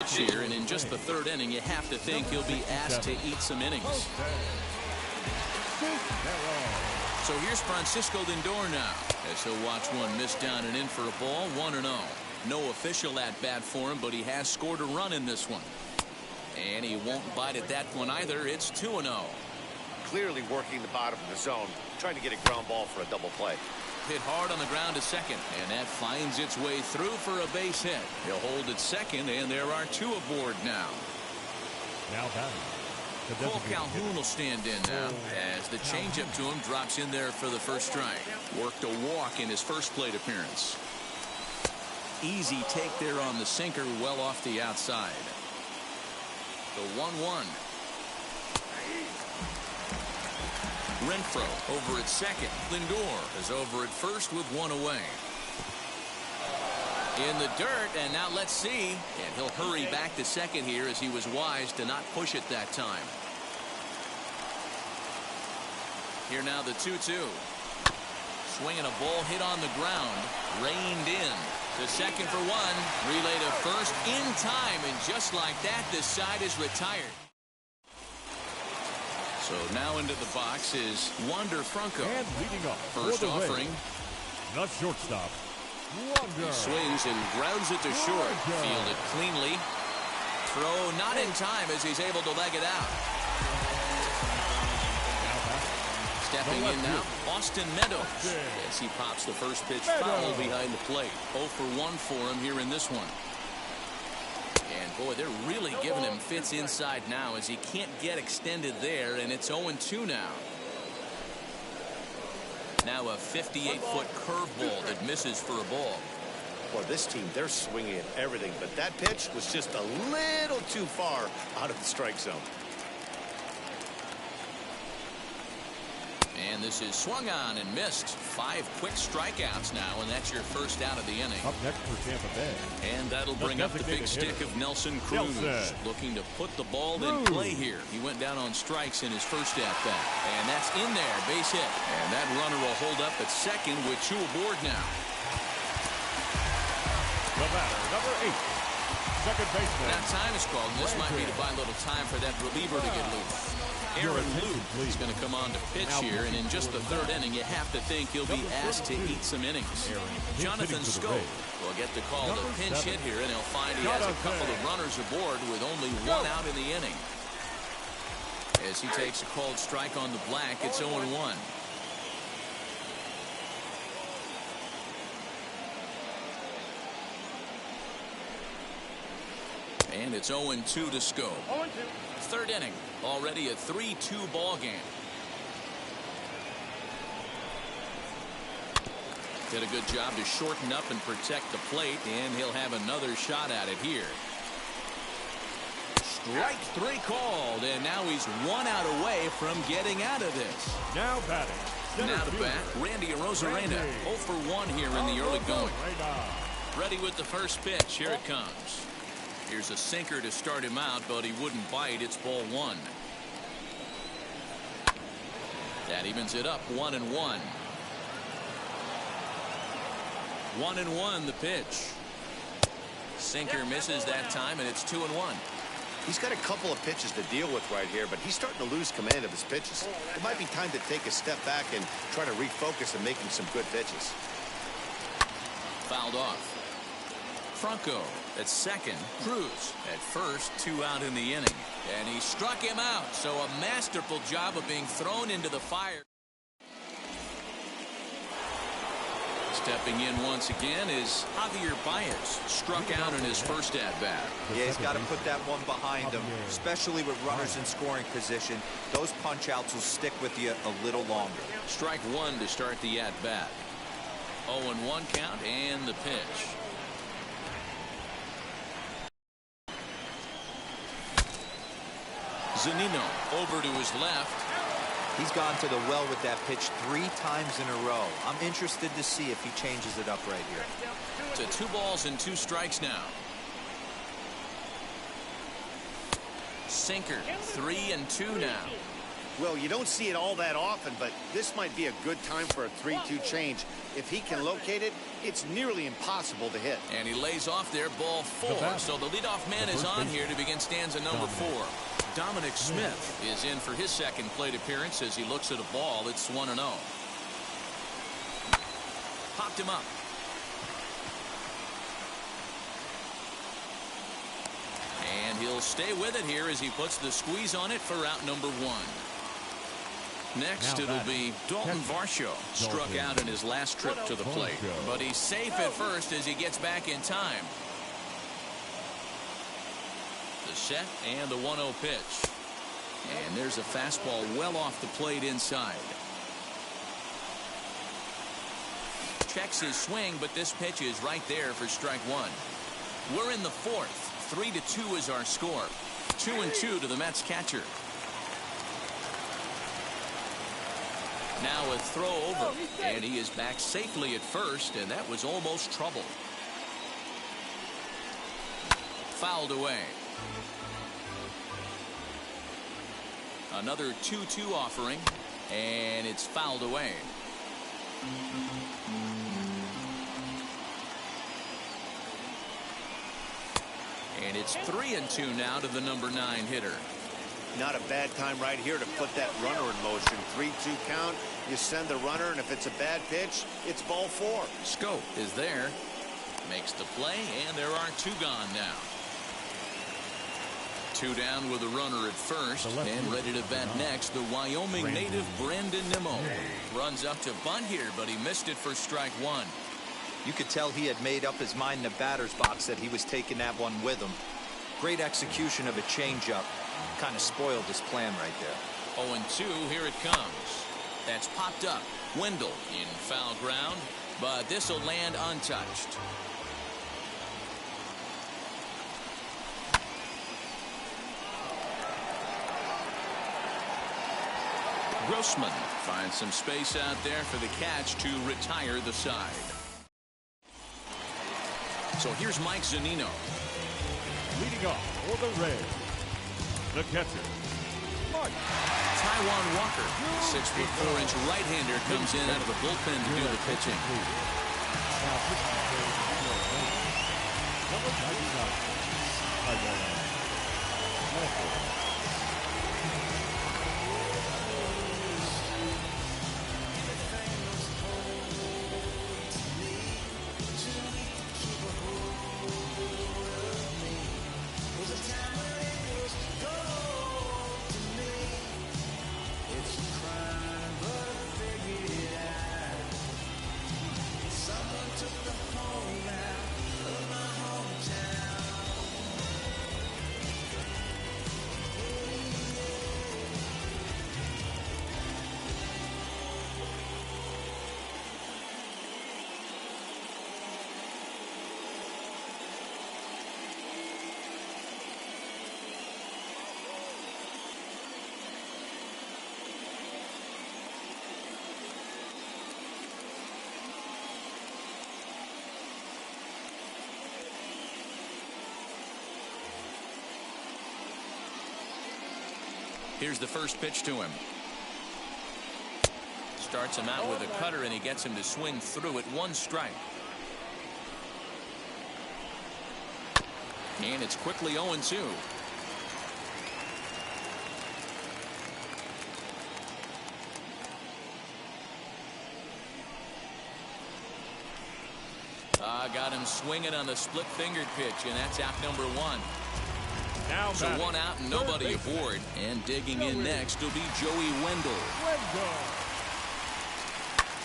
pitch here, and in just the third inning, you have to think he'll be asked to eat some innings. So here's Francisco Lindor now, as he'll watch one miss down and in for a ball, 1-0. No official at bat for him, but he has scored a run in this one. And he won't bite at that one either. It's 2-0. Clearly working the bottom of the zone, trying to get a ground ball for a double play. Hit hard on the ground to second, and that finds its way through for a base hit. He'll hold at second, and there are two aboard now. Now batting. Cole Calhoun will stand in now as the changeup to him drops in there for the first strike. Worked a walk in his first plate appearance. Easy take there on the sinker, well off the outside. The 1-1. Renfroe over at second. Lindor is over at first with one away. In the dirt, and now let's see. And he'll hurry back to second here as he was wise to not push it that time. Here now the 2-2. Swinging a ball hit on the ground. Reined in. To second for one. Relay to first in time, and just like that, this side is retired. So now into the box is Wander Franco. And leading off first offering. The shortstop, He Wander. swings and grounds it to short. Fielded cleanly. Throw not in time as he's able to leg it out. Stepping in now, Austin Meadows, as he pops the first pitch foul behind the plate. 0 for 1 for him here in this one. And boy, they're really giving him fits inside now as he can't get extended there, and it's 0-2 now. Now a 58-foot curveball that misses for a ball. Well, this team, they're swinging at everything, but that pitch was just a little too far out of the strike zone. And this is swung on and missed. 5 quick strikeouts now, and that's your first out of the inning. Up next for Tampa Bay. And that'll bring up the big stick of Nelson Cruz. Looking to put the ball in play here. He went down on strikes in his first at bat. And that's in there, base hit. And that runner will hold up at second with 2 aboard now. The batter, number 8. Second baseman. Now time is called, and this might be to buy a little time for that reliever to get loose. Aaron Luke is going to come on to pitch here, and in just the third inning, you have to think he'll be asked to eat some innings. Jonathan Schoop will get the call to pinch hit here, and he'll find he has a couple of runners aboard with only 1 out in the inning. As he takes a called strike on the black, it's 0-1. And it's 0-2 to Schoop. 0-2. Third inning, already a 3-2 ball game. Did a good job to shorten up and protect the plate, and he'll have another shot at it here. Strike 3 called, and now he's 1 out away from getting out of this. Now batting. Now to bat, Randy Arozarena. 0 for 1 here in the early going. Ready with the first pitch. Here it comes. Here's a sinker to start him out, but he wouldn't bite. It's ball 1. That evens it up, 1-1. 1-1 the pitch. Sinker misses that time, and it's 2-1. He's got a couple of pitches to deal with right here, but he's starting to lose command of his pitches. It might be time to take a step back and try to refocus and making some good pitches. Fouled off. Franco at second. Cruz at first. 2 out in the inning. And he struck him out. So a masterful job of being thrown into the fire. Stepping in once again is Javier Baez. Struck out in his first at-bat. Yeah, he's got to put that one behind him, especially with runners in scoring position. Those punch-outs will stick with you a little longer. Strike 1 to start the at-bat. 0-1 count and the pitch. Zunino over to his left. He's gone to the well with that pitch 3 times in a row. I'm interested to see if he changes it up right here. To 2 balls and 2 strikes now. Sinker, 3-2 now. Well, you don't see it all that often, but this might be a good time for a 3-2 change. If he can locate it, it's nearly impossible to hit. And he lays off there, ball 4. So the leadoff man is on here to begin stanza number 4. Dominic Smith is in for his second plate appearance as he looks at a ball. It's 1-0. Popped him up. And he'll stay with it here as he puts the squeeze on it for out number 1. Next, it'll be Dalton Varsho. Struck out in his last trip to the plate, but he's safe at first as he gets back in time. The set and the 1-0 pitch. And there's a fastball well off the plate inside. Checks his swing, but this pitch is right there for strike 1. We're in the 4th. 3-2 is our score. 2-2 to the Mets catcher. Now a throw over, and he is back safely at first, and that was almost trouble. Fouled away. Another 2-2 offering, and it's fouled away. And it's 3-2 now to the number 9 hitter. Not a bad time right here to put that runner in motion. 3-2 count. You send the runner, and if it's a bad pitch, it's ball 4. Scope is there. Makes the play, and there are 2 gone now. 2 down with a runner at first, and ready to bat next, the Wyoming native Brandon Nimmo. Runs up to bunt here, but he missed it for strike 1. You could tell he had made up his mind in the batter's box that he was taking that one with him. Great execution of a changeup. Kind of spoiled his plan right there. 0-2, here it comes. That's popped up. Wendell in foul ground, but this will land untouched. Grossman finds some space out there for the catch to retire the side. So here's Mike Zunino. Leading off for the Reds, the catcher, Mike. Taijuan Walker, 6'4" right-hander, comes in out of the bullpen to do the pitching. Number 99, Taijuan Walker. Here's the first pitch to him. Starts him out with a cutter, and he gets him to swing through it. 1 strike. And it's quickly 0-2. Got him swinging on the split-fingered pitch, and that's out number 1. Now so 1 out and nobody aboard. And digging in next will be Joey Wendell.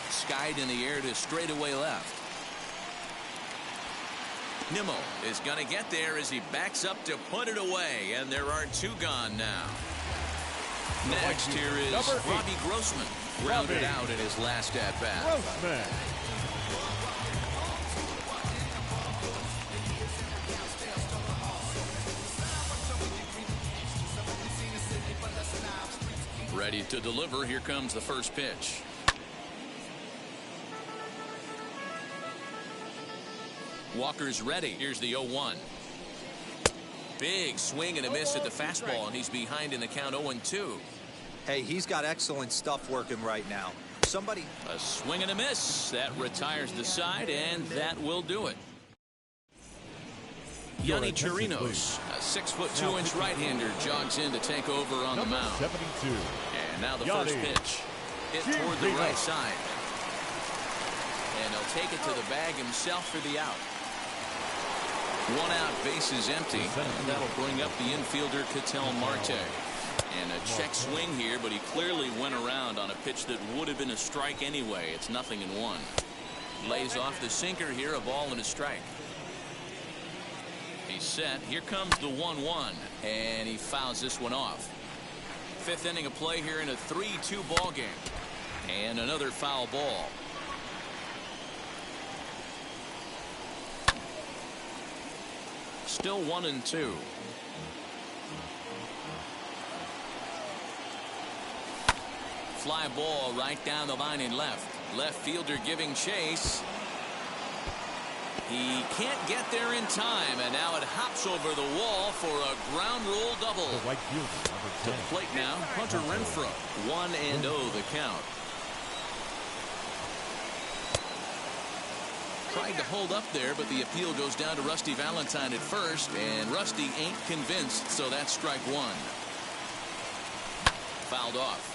Skied in the air to straightaway left. Nimmo is going to get there as he backs up to put it away, and there are 2 gone now. Next here is Robbie Grossman, grounded out in his last at-bat. Ready to deliver. Here comes the first pitch. Walker's ready. Here's the 0-1. Big swing and a miss at the fastball, and he's behind in the count 0-2. Hey, he's got excellent stuff working right now. Somebody. A swing and a miss. That retires the side, and that will do it. Yonny Chirinos, a 6'2" right-hander, jogs in to take over on the mound. 72. And now the first pitch. Hit toward the right side. And he'll take it to the bag himself for the out. 1 out, bases empty. And that'll bring up the infielder, Ketel Marte. And a check swing here, but he clearly went around on a pitch that would have been a strike anyway. It's 0-1. Lays off the sinker here, a ball and a strike. He's set. Here comes the 1-1, and he fouls this one off. 5th inning of play here in a 3-2 ball game. And another foul ball. Still 1-2. Fly ball right down the line in left. Left fielder giving chase. He can't get there in time, and now it hops over the wall for a ground rule double. The right fielder, number 10. To the plate now, Hunter Renfroe. 1-0 the count. Tried to hold up there, but the appeal goes down to Rusty Valentine at first, and Rusty ain't convinced, so that's strike 1. Fouled off.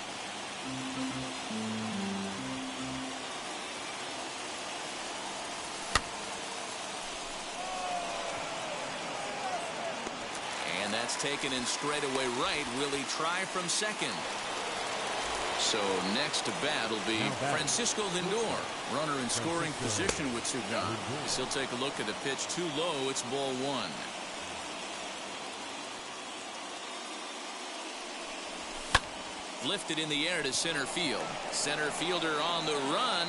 And that's taken in straightaway right. Will he try from second? So next to bat will be Francisco Lindor, runner in scoring position with two gone. He'll take a look at the pitch too low. It's ball 1. Lifted in the air to center field. Center fielder on the run.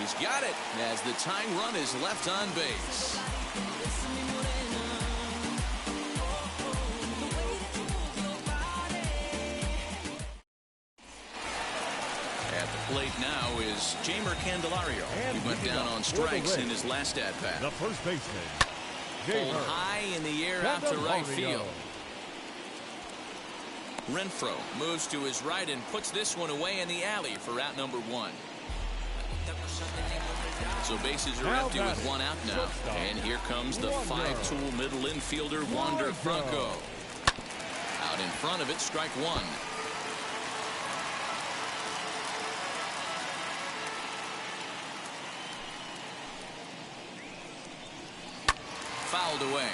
He's got it as the tying run is left on base. Plate now is Jeimer Candelario. He went down on strikes in his last at-bat. The first baseman, Pulled high in the air out to right field. Renfroe moves to his right and puts this one away in the alley for out number 1. So bases are empty with 1 out now. And here comes the 5-tool middle infielder, Wander Franco. Out in front of it, strike 1. Fouled away.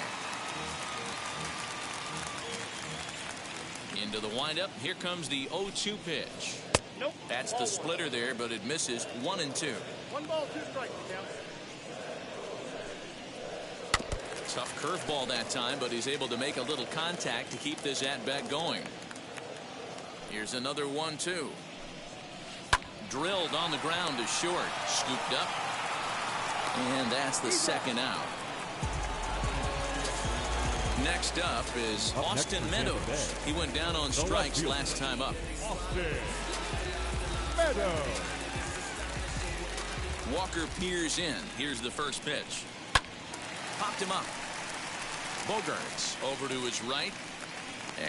Into the windup. Here comes the 0-2 pitch. Nope. That's the splitter there, but it misses. 1-2. 1 ball, 2 strikes. Tough curveball that time, but he's able to make a little contact to keep this at-bat going. Here's another 1-2. Drilled on the ground to short. Scooped up. And that's the second out. Next up is Austin Meadows. He went down on strikes last time up. Austin Meadows. Walker peers in. Here's the first pitch. Popped him up. Bogaerts over to his right.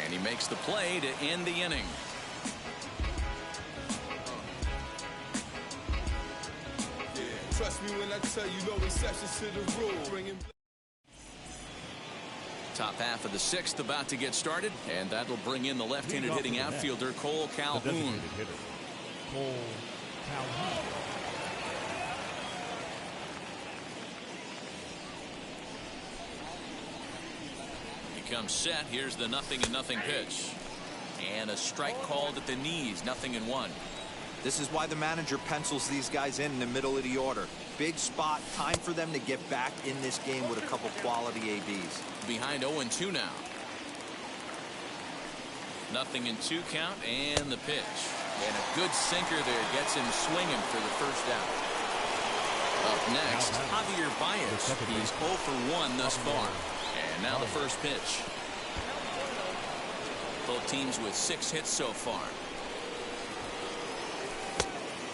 And he makes the play to end the inning. Trust me when I tell you, no exceptions to the rule. Top half of the 6th about to get started, and that'll bring in the left-handed hitting outfielder Cole Calhoun. Cole Calhoun. He comes set. Here's the 0-0 pitch. And a strike called at the knees. 0-1. This is why the manager pencils these guys in the middle of the order. Big spot. Time for them to get back in this game with a couple quality ABs. Behind 0-2 now. 0-2 count and the pitch. And a good sinker there gets him swinging for the first out. Up next, Javier Baez. He's 0 for 1 thus far. And now the first pitch. Both teams with 6 hits so far.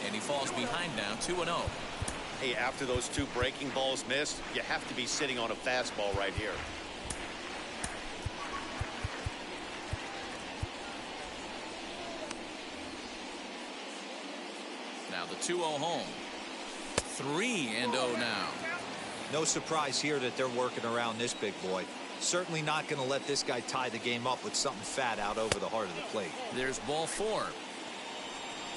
And he falls behind now, 2-0. Hey, after those 2 breaking balls missed, you have to be sitting on a fastball right here. Now the The 2-0 home. 3-0 now. No surprise here that they're working around this big boy. Certainly not going to let this guy tie the game up with something fat out over the heart of the plate. There's ball 4.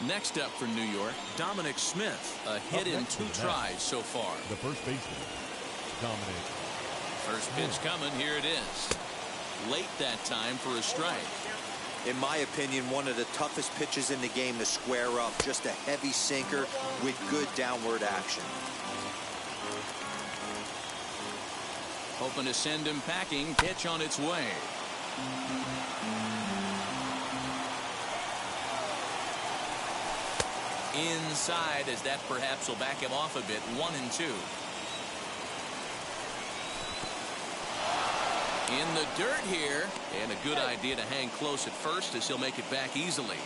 Next up for New York, Dominic Smith. A hit in 2 tries so far. The first baseman, Dominic. First pitch coming. Here it is. Late that time for a strike. In my opinion, one of the toughest pitches in the game to square up. Just a heavy sinker with good downward action. Hoping to send him packing. Pitch on its way. Inside, as that perhaps will back him off a bit. 1-2. In the dirt here, and a good idea to hang close at first as he'll make it back easily.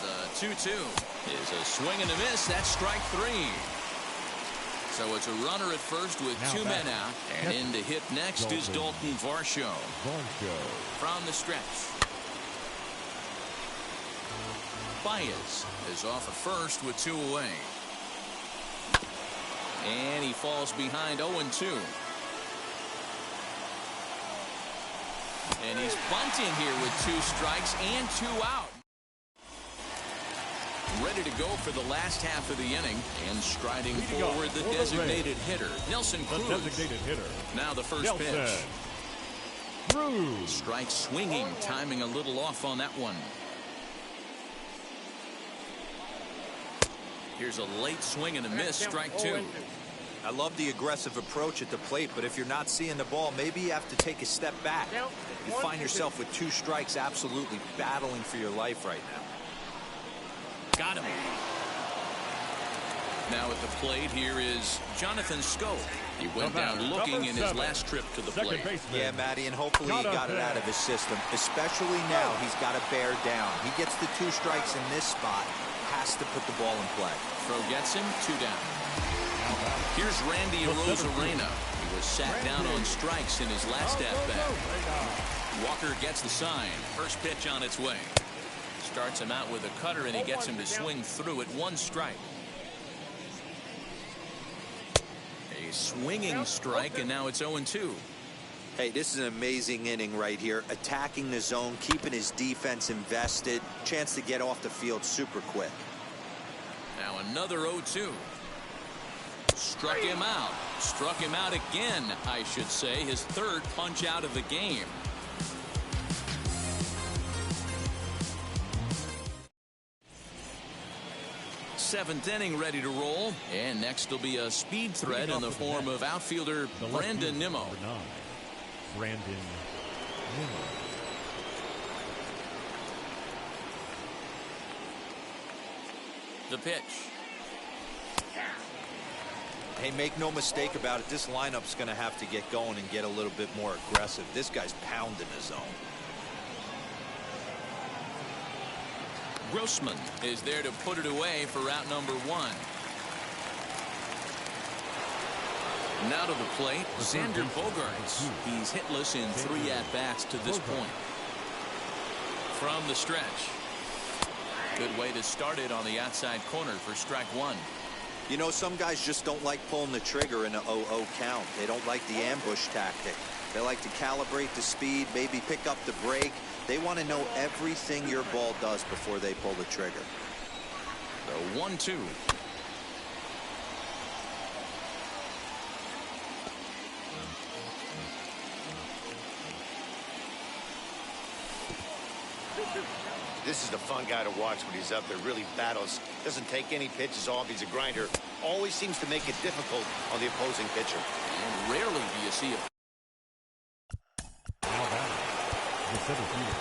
The 2-2 is a swing and a miss. That's strike 3. So it's a runner at first with 2 men out, and in to hit next is Dalton Varsho. From the stretch. Baez is off at first with 2 away. And he falls behind 0-2. And he's bunting here with 2 strikes and 2 out. Ready to go for the last half of the inning, and striding forward the designated hitter, Nelson Cruz. The designated hitter. Now the first pitch. Cruz. Strike swinging, timing a little off on that one. Here's a late swing and a miss, strike 2. I love the aggressive approach at the plate, but if you're not seeing the ball, maybe you have to take a step back. You find yourself with 2 strikes, absolutely battling for your life right now. Got him. Now at the plate, here is Jonathan Schoop. He went down looking in his last trip to the plate. Yeah, Matty, and hopefully he got it out of his system. Especially now, he's got to bear down. He gets the 2 strikes in this spot, has to put the ball in play. Throw gets him, 2 down. Here's Randy Arozarena. He was sat down on strikes in his last at-bat. Walker gets the sign. First pitch on its way. Starts him out with a cutter, and he gets him to swing through it. 1 strike. A swinging strike, and now it's 0-2. Hey, this is an amazing inning right here. Attacking the zone, keeping his defense invested. Chance to get off the field super quick. Now another 0-2. Struck him out. Struck him out again, I should say. His 3rd punch out of the game. Seventh inning ready to roll. And next will be a speed threat in the form of outfielder Brandon Nimmo. Brandon Nimmo. The pitch. Hey, make no mistake about it. This lineup's going to have to get going and get a little bit more aggressive. This guy's pounding his zone. Grossman is there to put it away for out number 1. Now to the plate, Xander Bogaerts. He's hitless in 3 at-bats to this point. From the stretch. Good way to start it on the outside corner for strike 1. You know, some guys just don't like pulling the trigger in an 0-0 count. They don't like the ambush tactic. They like to calibrate the speed, maybe pick up the break. They want to know everything your ball does before they pull the trigger. The 1-2. This is the fun guy to watch when he's up there. Really battles. Doesn't take any pitches off. He's a grinder. Always seems to make it difficult on the opposing pitcher. And rarely do you see it. Now back, the center fielder.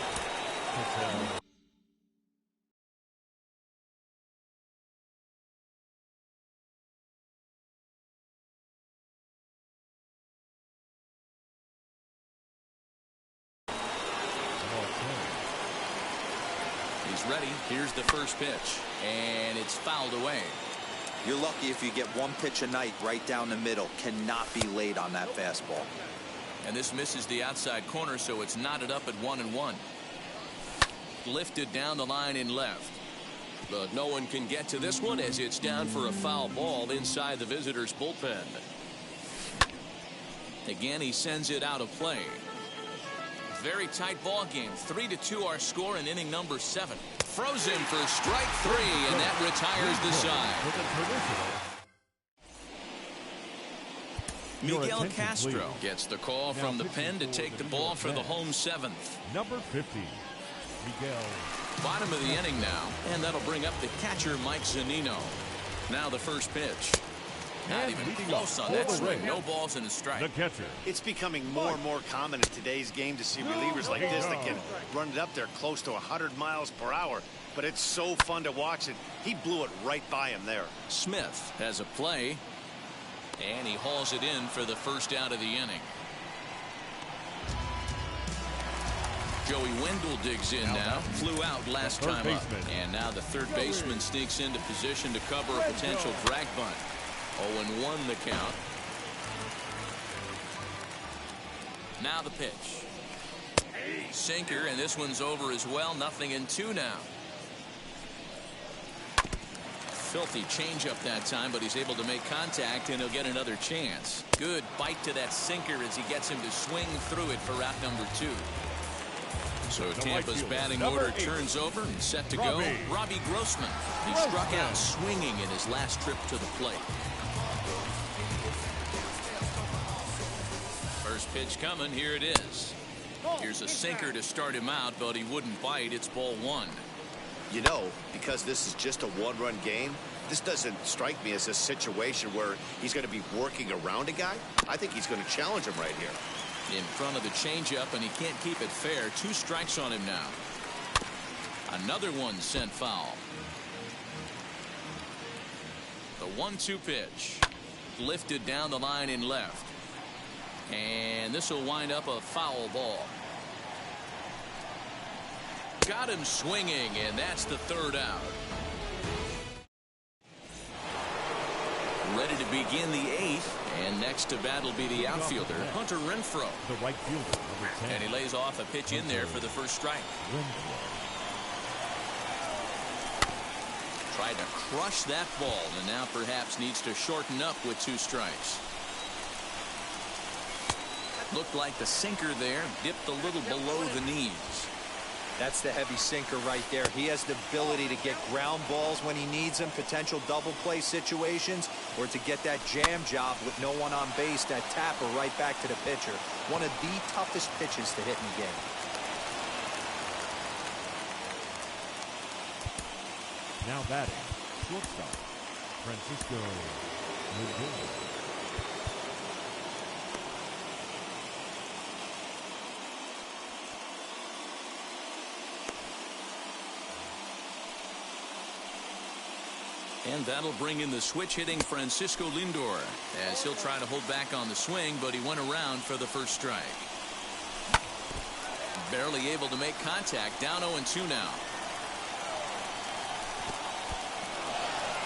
He's ready. Here's the first pitch, and it's fouled away. You're lucky if you get 1 pitch a night right down the middle. Cannot be late on that fastball. And this misses the outside corner, so it's knotted up at 1-1. Lifted down the line in left. But no one can get to this one as it's down for a foul ball inside the visitors' bullpen. Again, he sends it out of play. Very tight ball game. 3-2 our score in inning number 7. Frozen for strike 3, and that retires the side. Miguel Castro gets the call from the pen to take the ball for the home 7th. Number 50, Miguel. Bottom of the inning now, and that'll bring up the catcher, Mike Zunino. Now the first pitch. Not even close on that swing. No balls and a strike. The catcher. It's becoming more and more common in today's game to see relievers like this that can run it up there close to 100 miles per hour. But it's so fun to watch it. He blew it right by him there. Smith has a play, and he hauls it in for the first out of the inning. Joey Wendell digs in now. Flew out last time up. And now the third baseman sneaks into position to cover a potential drag bunt. 0-1 the count. Now the pitch. Sinker, and this one's over as well. 0-2 now. Filthy changeup that time, but he's able to make contact, and he'll get another chance. Good bite to that sinker as he gets him to swing through it for route number 2. So Tampa's batting order turns over and set to go. Robbie Grossman. He struck out swinging in his last trip to the plate. First pitch coming. Here it is. Here's a sinker to start him out, but he wouldn't bite. It's ball 1. You know, because this is just a one-run game, this doesn't strike me as a situation where he's going to be working around a guy. I think he's going to challenge him right here. In front of the changeup, and he can't keep it fair. 2 strikes on him now. Another one sent foul. The 1-2 pitch. Lifted down the line in left. And this will wind up a foul ball. Got him swinging, and that's the third out. Ready to begin the 8th. And next to bat will be the outfielder, Hunter Renfroe. The right fielder, number 10. And he lays off a pitch in there for the first strike. Tried to crush that ball, and now perhaps needs to shorten up with 2 strikes. Looked like the sinker there dipped a little below the knees. That's the heavy sinker right there. He has the ability to get ground balls when he needs them, potential double play situations, or to get that jam job with no one on base, that tapper right back to the pitcher. One of the toughest pitches to hit in the game. Now batting, shortstop, Francisco Lindor. And that'll bring in the switch-hitting Francisco Lindor, as he'll try to hold back on the swing, but he went around for the first strike. Barely able to make contact. Down 0-2 now.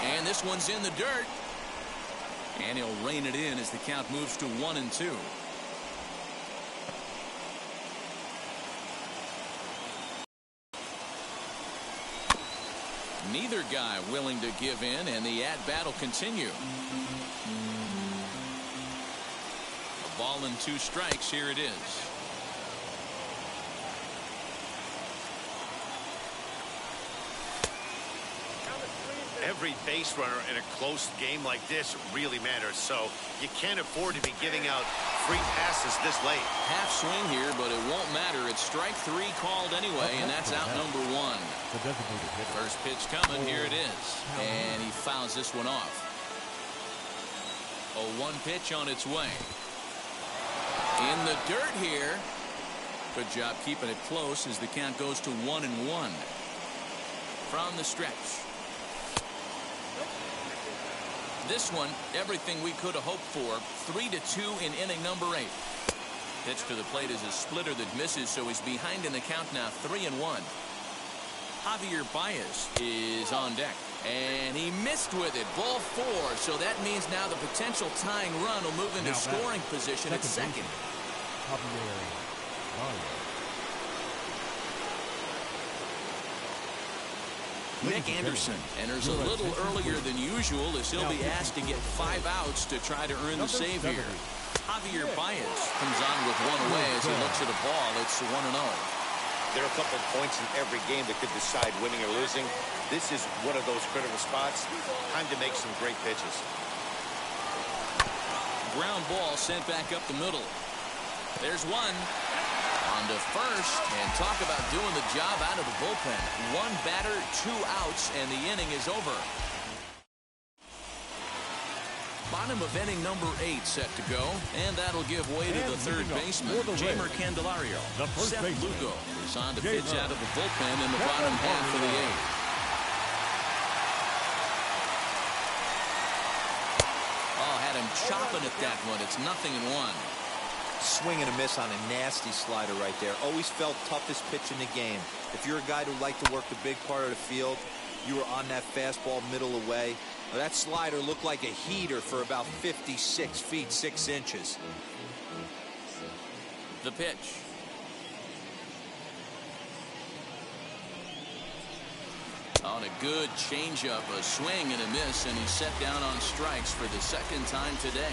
And this one's in the dirt. And he'll rein it in as the count moves to 1-2. Neither guy willing to give in, and the at-bat will continue. A ball and 2 strikes. Here it is. Every base runner in a close game like this really matters, so you can't afford to be giving out free passes this late. Half swing here, but it won't matter. It's strike 3 called anyway, and that's out number 1. First pitch coming. Here it is, and he fouls this one off. 0-1 pitch on its way. In the dirt here. Good job keeping it close as the count goes to 1-1 from the stretch. This one, everything we could have hoped for. 3-2 in inning number 8. Pitch to the plate is a splitter that misses, so he's behind in the count now. 3-1. Javier Baez is on deck, and he missed with it. Ball 4, so that means now the potential tying run will move into scoring position at second. Nick Anderson enters a little earlier than usual as he'll be asked to get 5 outs to try to earn the save here. Javier Baez comes on with one away as he looks at a ball. It's 1-0. There are a couple of points in every game that could decide winning or losing. This is one of those critical spots. Time to make some great pitches. Ground ball sent back up the middle. There's one. On to first, and talk about doing the job out of the bullpen. 1 batter, 2 outs, and the inning is over. Bottom of inning number 8 set to go, and that'll give way to the third baseman, Jeimer Candelario. Seth Lugo is on to pitch out of the bullpen in the bottom half of the 8th. Oh, had him chopping at that one. It's 0-1. Swing and a miss on a nasty slider right there. Always felt toughest pitch in the game. If you're a guy who liked to work the big part of the field, you were on that fastball middle away. Well, that slider looked like a heater for about 56 feet 6 inches. The pitch. On a good changeup, a swing and a miss, and he's set down on strikes for the 2nd time today.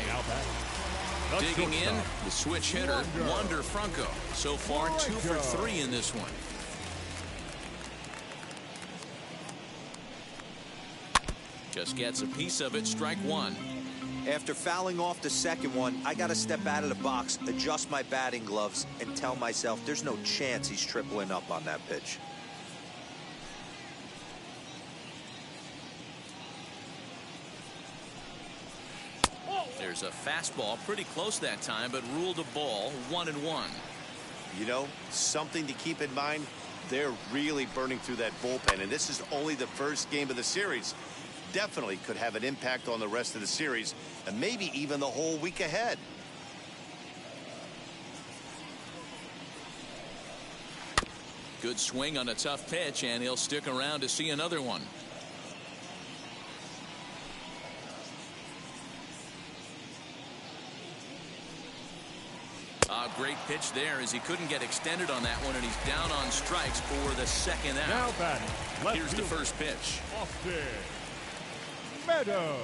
Digging in, the switch hitter, Wander Franco. So far, 2 for 3 in this one. Just gets a piece of it, strike 1. After fouling off the second one, I got to step out of the box, adjust my batting gloves, and tell myself there's no chance he's tripling up on that pitch. There's a fastball pretty close that time, but ruled a ball. 1-1. You know, something to keep in mind, they're really burning through that bullpen, and this is only the first game of the series. Definitely could have an impact on the rest of the series, and maybe even the whole week ahead. Good swing on a tough pitch, and he'll stick around to see another one. Great pitch there as he couldn't get extended on that one, and he's down on strikes for the 2nd out. Now batting. Here's the first pitch. Austin Meadows.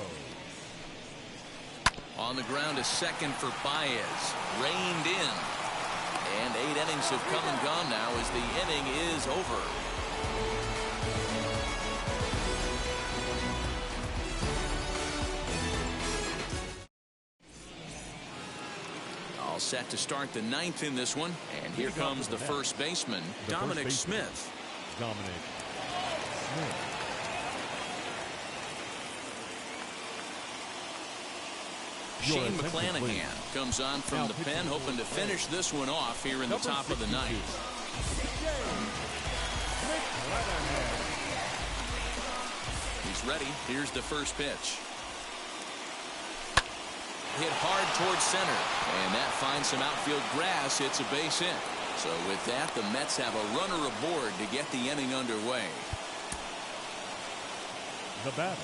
On the ground to second for Baez. Reined in. And 8 innings have come and gone now as the inning is over. Set to start the 9th in this one, and here comes the first baseman, Dominic Smith. Shane McClanahan comes on from the pen, hoping to finish this one off here in the top of the 9th. He's ready. Here's the first pitch. Hit hard towards center, and that finds some outfield grass. It's a base hit. So with that, the Mets have a runner aboard to get the inning underway. The batter,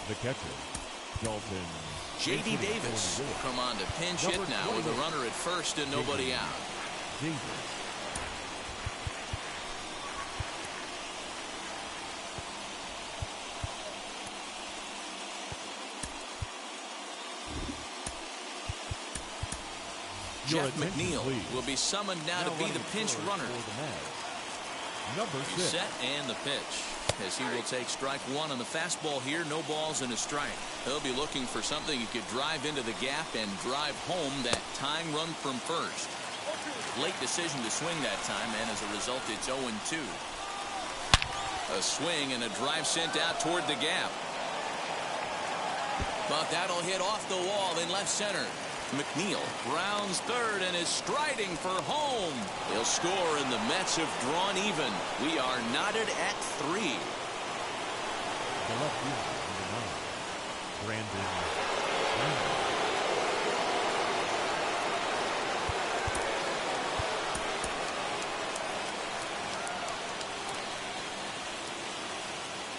the catcher, Dalton. J.D. Davis will come on to pinch hit now with a runner at first and nobody out. Jeff McNeil will be summoned now to be the pinch runner. He's set and the pitch as he will take strike 1 on the fastball here. No balls and a strike. He'll be looking for something he could drive into the gap and drive home that tying run from first. Late decision to swing that time, and as a result it's 0-2. A swing and a drive sent out toward the gap. But that'll hit off the wall in left center. McNeil rounds third and is striding for home. He'll score, and the Mets have drawn even. We are knotted at 3. The left fielder, Brandon.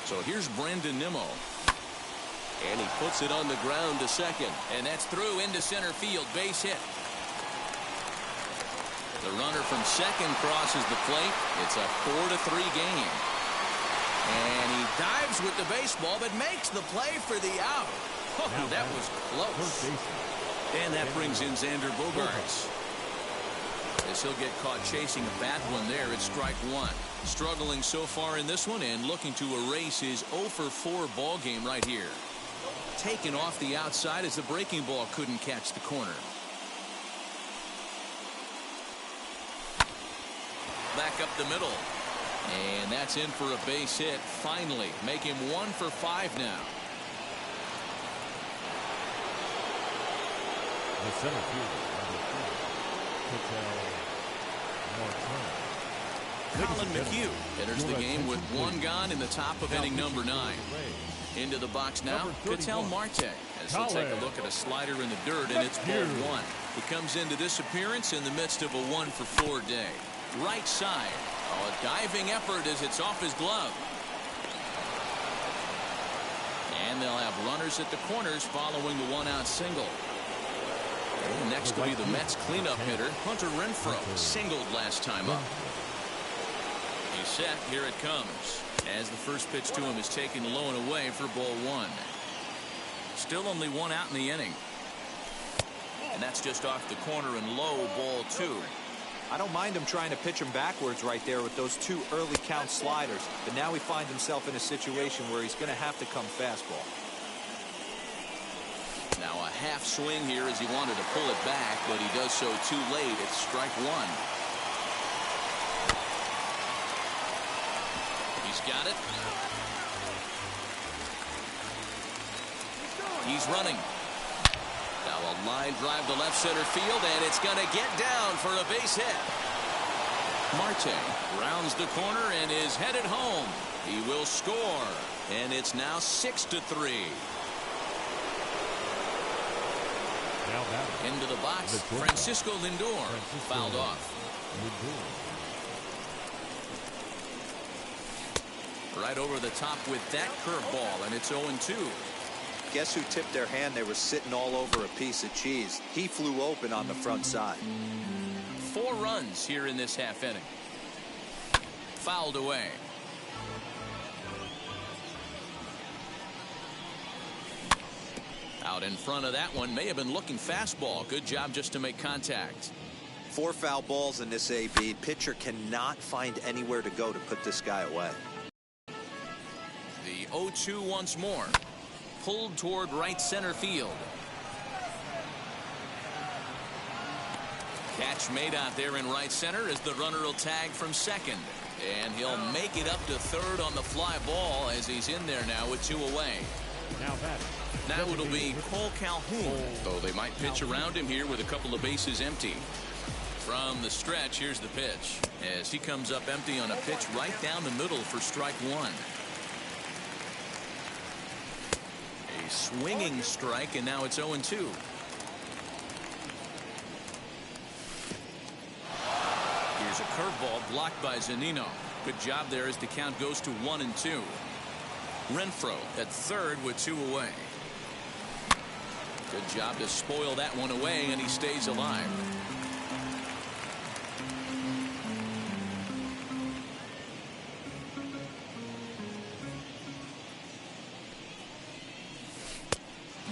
So here's Brandon Nimmo. And he puts it on the ground to second. And that's through into center field. Base hit. The runner from second crosses the plate. It's a 4-3 game. And he dives with the baseball, but makes the play for the out. Oh, that was close. And that brings in Xander Bogaerts. As he'll get caught chasing a bad one there at strike one. Struggling so far in this one and looking to erase his 0 for 4 ball game right here. Taken off the outside as the breaking ball couldn't catch the corner. Back up the middle. And that's in for a base hit. Finally, make him 1 for 5 now. The center fielder, Colin McHugh enters the game with 1 gone in the top of inning number 9. Into the box now, Ketel Marte, as he'll take a look at a slider in the dirt, and it's ball 1. He comes into this appearance in the midst of a 1 for 4 day. Right side. Oh, a diving effort as it's off his glove. And they'll have runners at the corners following the 1-out single. And next will be the Mets cleanup hitter, Hunter Renfroe, singled last time up. He's set. Here it comes. As the first pitch to him is taken low and away for ball 1. Still only 1 out in the inning. And that's just off the corner and low, ball 2. I don't mind him trying to pitch him backwards right there with those 2 early count sliders. But now he finds himself in a situation where he's going to have to come fastball. Now a half swing here as he wanted to pull it back, but he does so too late. It's strike 1. He's got it. He's running. Now a line drive to left center field, and it's going to get down for a base hit. Marte rounds the corner and is headed home. He will score, and it's now 6-3. Into the box, Francisco Lindor fouled off. Right over the top with that curveball, and it's 0-2. Guess who tipped their hand? They were sitting all over a piece of cheese. He flew open on the front side. 4 runs here in this half inning. Fouled away. Out in front of that one, may have been looking fastball. Good job just to make contact. 4 foul balls in this AB. Pitcher cannot find anywhere to go to put this guy away. The 0-2 once more. Pulled toward right center field. Catch made out there in right center as the runner will tag from second. And he'll make it up to third on the fly ball as he's in there now with 2 away. Now it'll be Cole Calhoun, though they might pitch around him here with a couple of bases empty. From the stretch, here's the pitch as he comes up empty on a pitch right down the middle for strike 1. A swinging strike, and now it's 0-2. Here's a curveball blocked by Zunino. Good job there as the count goes to 1-2. Renfroe at third with 2 away. Good job to spoil that one away, and he stays alive.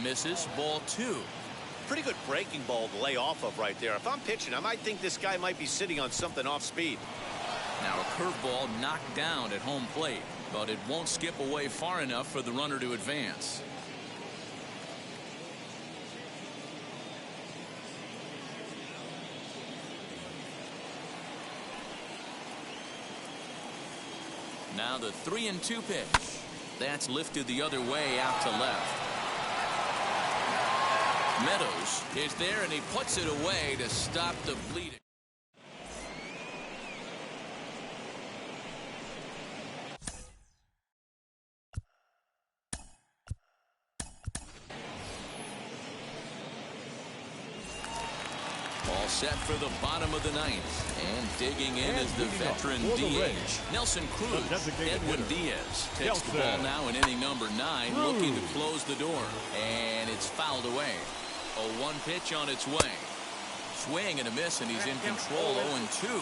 Misses, ball 2. Pretty good breaking ball to lay off of right there. If I'm pitching, I might think this guy might be sitting on something off speed. Now a curveball knocked down at home plate, but it won't skip away far enough for the runner to advance. Now the 3-2 pitch. That's lifted the other way out to left. Meadows is there, and he puts it away to stop the bleeding. All set for the bottom of the 9th, and digging in is the veteran DH Nelson Cruz. Edwin Diaz takes the ball now in inning number 9, looking to close the door, and it's fouled away. A 1 pitch on its way. Swing and a miss, and he's in control. 0-2.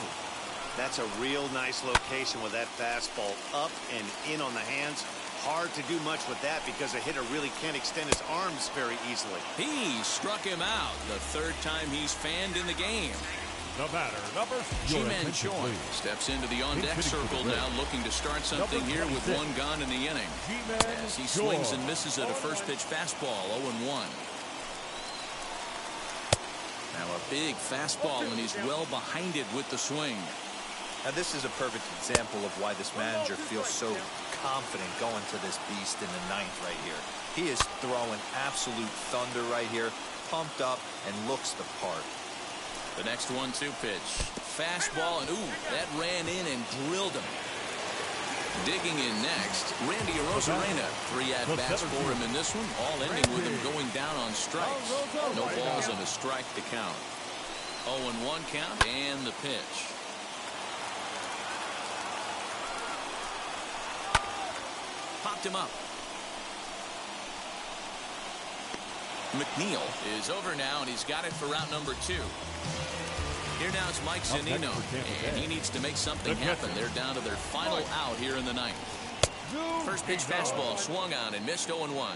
That's a real nice location with that fastball up and in on the hands. Hard to do much with that because a hitter really can't extend his arms very easily. He struck him out the third time he's fanned in the game. The batter, number Ji-Man Choi steps into the on-deck circle now, looking to start something here with one gone in the inning. As he swings and misses at a first-pitch fastball, 0-1. Now a big fastball, and he's well behind it with the swing. Now this is a perfect example of why this manager feels so confident going to this beast in the ninth right here. He is throwing absolute thunder right here, pumped up, and looks the part. The next 1-2 pitch. Fastball, and ooh, that ran in and drilled him. Digging in next, Randy Arozarena. 3 at-bats for him in this one, all ending with him going down on strikes. No balls and a strike to count. 0-1 count, and the pitch. Popped him up. McNeil is over now, and he's got it for route number 2. Here now is Mike Zunino, and he needs to make something happen. They're down to their final out here in the ninth. First pitch fastball swung on and missed 0-1.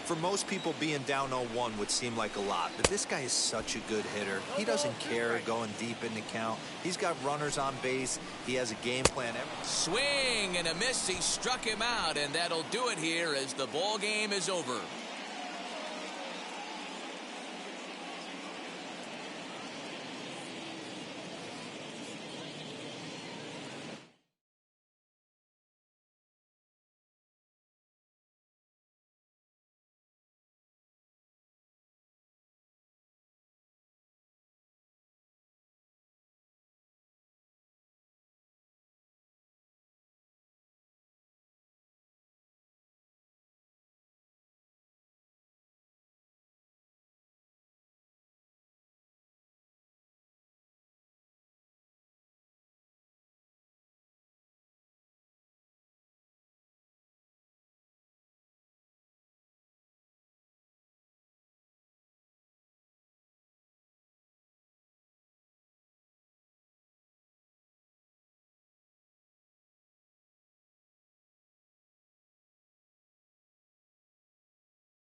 For most people, being down 0-1 would seem like a lot, but this guy is such a good hitter. He doesn't care going deep in the count. He's got runners on base. He has a game plan. Swing and a miss. He struck him out, and that'll do it here as the ball game is over.